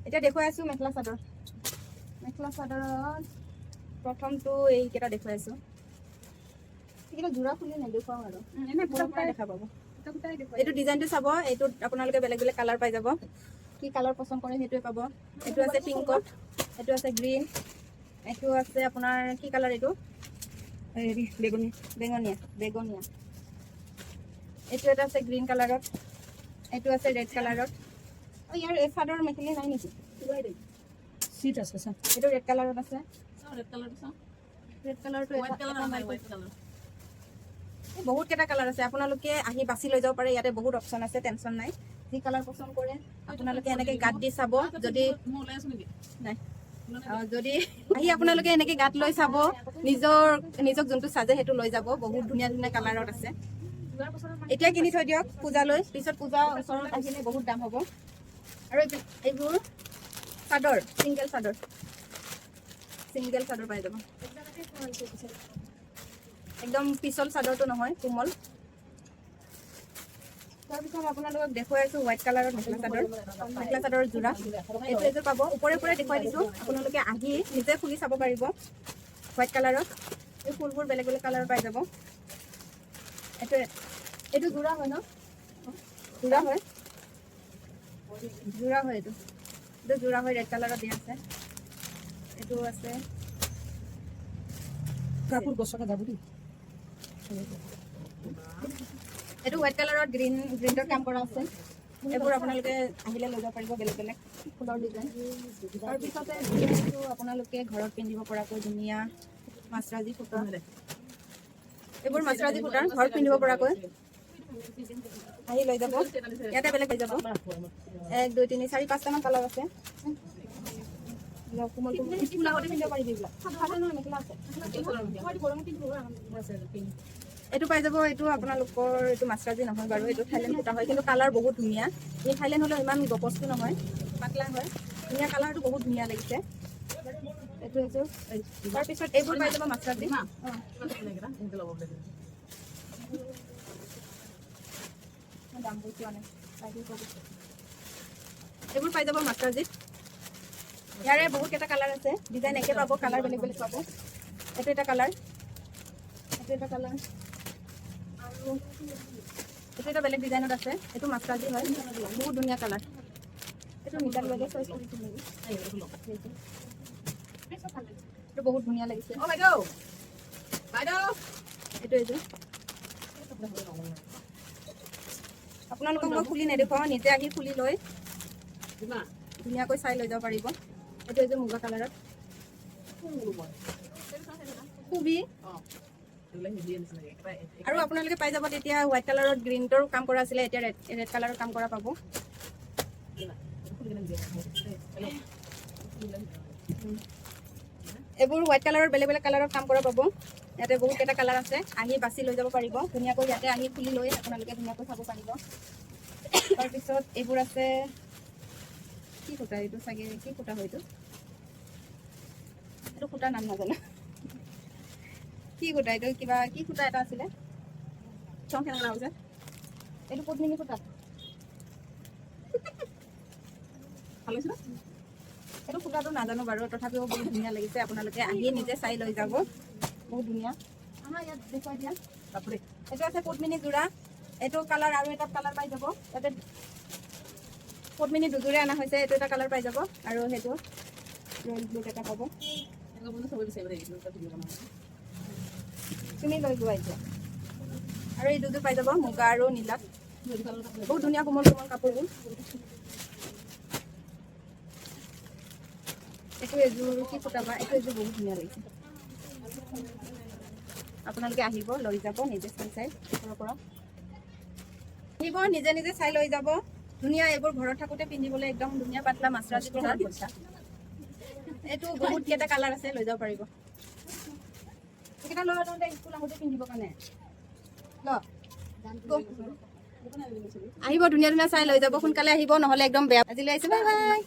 এটা দেখুৱাই আছো মেখেলা চাদৰ প্ৰথমটো এইকেইটা দেখুৱাই আছো এইকেইটা জোৰা খুলি নেদেখুৱাও আৰু এনে গোটাই দেখা পাব এইটো ডিজাইনটো চাব এইটো আপোনালোকে বেলেগ বেলেগ কালাৰ পাই যাব কি কালাৰ পছন্দ কৰে সেইটোৱে পাব এইটো আছে পিংকত এইটো আছে গ্ৰীণ এইটো আছে আপোনাৰ কি কালাৰ এইটো হেৰি বেগনীয়া এইটো এটা আছে গ্ৰীণ কালাৰত এইটো আছে ৰেড কালাৰত ইয়াৰ চাদৰ মেখেলি নাই নেকি সিট আছে স্যাৰ এইটো ৰেড কালাৰত আছে ৰেড কালাৰটো হোৱাইট কালাৰ নাই হোৱাইট কালাৰ বহুত কেইটা কালাৰ আছে আপোনালোকে আহি বাছি লৈ যাব পাৰে ইয়াতে বহুত অপচন আছে টেনচন নাই যি কালাৰ পছন্দ কৰে আপোনালোকে এনেকে গাত দি চাব যদি নাই যদি আহি আপোনালোকে এনেকে গাত লৈ চাব নিজক যোনটো সাজে সেইটো লৈ যাব বহুত ধুনীয়া ধুনীয়া কালাৰত আছে এতিয়া কিনি থৈ দিয়ক পূজালৈ পিছত পূজা ওচৰত আহিলে বহুত দাম হ'ব আৰু এইবোৰ চাদৰ সিঙ্গেল চাদৰ পাই যাব একদম পিছল চাদৰটো নহয় কোমল তাৰপিছত আপোনালোকক দেখুৱাই আছো হোৱাইট কালাৰৰ মেখেলা চাদৰৰ যোৰা এইটো এযোৰ পাব ওপৰে দেখুৱাই দিছো আপোনালোকে আহি নিজে খুলি চাব পাৰিব হোৱাইট কালাৰত এই ফুলবোৰ বেলেগ বেলেগ কালাৰৰ পাই যাব এইটো যোৰা হয় ন যোৰা হয় এইটো যোৰা হয় ৰেড কালাৰত দিয়া আছে এইটো আছে কাপড় গোছাকা যাব দি এইটো হোৱাইট কালাৰত গ্ৰীণৰ কাম কৰা আছে এইবোৰ আপোনালোকে আহিলে লৈ যাব পাৰিব বেলেগ বেলেগ ফুলৰ ডিজাইন তাৰপিছতে এইটো আপোনালোকে ঘৰত পিন্ধিব পৰাকৈ ধুনীয়া মাছৰাজি সূতা এইবোৰ মাছৰাজি সূতাৰ ঘৰত পিন্ধিব পৰাকৈ আহি লৈ যাব ইয়াতে বেলেগ হৈ যাব 1 2 3 4 5টামান কালাৰ আছে কোমল ফুল আগতে পিন্ধিব পাৰিবি এইবিলাক মেখেলা আছে এইটো পাই যাব এইটো আপোনালোকৰ এইটো মাছৰাজি নহয় বাৰু এইটো থাইলেণ্ড সূতা হয় কিন্তু কালাৰ বহুত ধুনীয়া এই থাইলেণ্ড হ'লেও ইমান গপচটো নহয় পাতলা হয় ধুনীয়া কালাৰটো বহুত ধুনীয়া লাগিছে এইটো তাৰপিছত এইবোৰ পাই যাব মাছৰাজি এইবোৰ পাই যাব মাছৰাজিত ইয়াৰে বহুত কেইটা কালাৰ আছে ডিজাইন একে পাব কালাৰ বেলেগ বেলেগ পাব এইটো এটা কালাৰ আৰু এইটো এটা বেলেগ ডিজাইনত আছে এইটো মাছৰাজি হয় বহুত ধুনীয়া কালাৰ এইটো মিটাৰ লগে চইচ কৰিছো এইটো বহুত ধুনীয়া লাগিছে বাইদেউ এইটো আপোনালোকক মই খুলি নেদেখুৱাওঁ নিজে আহি খুলি লৈ ধুনীয়াকৈ চাই লৈ যাব পাৰিব এইটো এযোৰ মুগা কালাৰত খুবি আৰু আপোনালোকে পাই যাব তেতিয়া হোৱাইট কালাৰত গ্ৰীণৰ কাম কৰা আছিলে এতিয়া ৰেড কালাৰৰ কাম কৰা পাব এইবোৰ হোৱাইট কালাৰৰ বেলেগ বেলেগ কালাৰৰ কাম কৰা পাব ইয়াতে বহুত কেইটা কালাৰ আছে আহি বাছি লৈ যাব পাৰিব ধুনীয়াকৈ ইয়াতে আহি খুলি লৈ আপোনালোকে ধুনীয়াকৈ চাব পাৰিব তাৰপিছত এইবোৰ আছে কি সূতা এইটো চাগে কি সূতা হয় এইটো সূতাৰ নাম নাজানো কি সূতা এইটো কিবা কি সূতা এটা আছিলে চং কেনেকুৱা হৈছে এইটো পদ্মিনী সূতা ভাল হৈছে এইটো সূতাটো নাজানো বাৰু তথাপিও বহুত ধুনীয়া লাগিছে আপোনালোকে আহি নিজে চাই লৈ যাব বহুত ধুনীয়া আমাৰ ইয়াত দেখুৱাই দিয়া এইটো আছে পদ্মিনী যোৰা এইটো কালাৰ আৰু এটা কালাৰ পাই যাব ইয়াতে পদ্মিনী দুযোৰে অনা হৈছে এইটো এটা কালাৰ পাই যাব আৰু সেইটো ৰয়েল ব্লু এটা পাব তুমি লৈ যোৱা এতিয়া আৰু এই দুযোৰ পাই যাব মুগা আৰু নীলাত বহুত ধুনীয়া কোমল কোমল কাপোৰবোৰ এইটো এযোৰ কি সূতা বা এইটো এযোৰ বহুত ধুনীয়া লাগিছে আপোনালোকে আহিব লৈ যাব নিজে চাই পৰা আহিব নিজে নিজে চাই লৈ যাব ধুনীয়া এইবোৰ ঘৰত থাকোঁতে পিন্ধিবলৈ একদম ধুনীয়া পাতলা মাছৰাজি সূতাৰ এইটো বহুত কেইটা কালাৰ আছে লৈ যাব পাৰিব এইকেইটা লৈ আহোঁতে স্কুল আহোঁতে পিন্ধিবৰ কাৰণে আহিব ধুনীয়া ধুনীয়া চাই লৈ যাব সোনকালে আহিব নহ'লে একদম বেয়া আজিলৈ আহিছে বাই বাই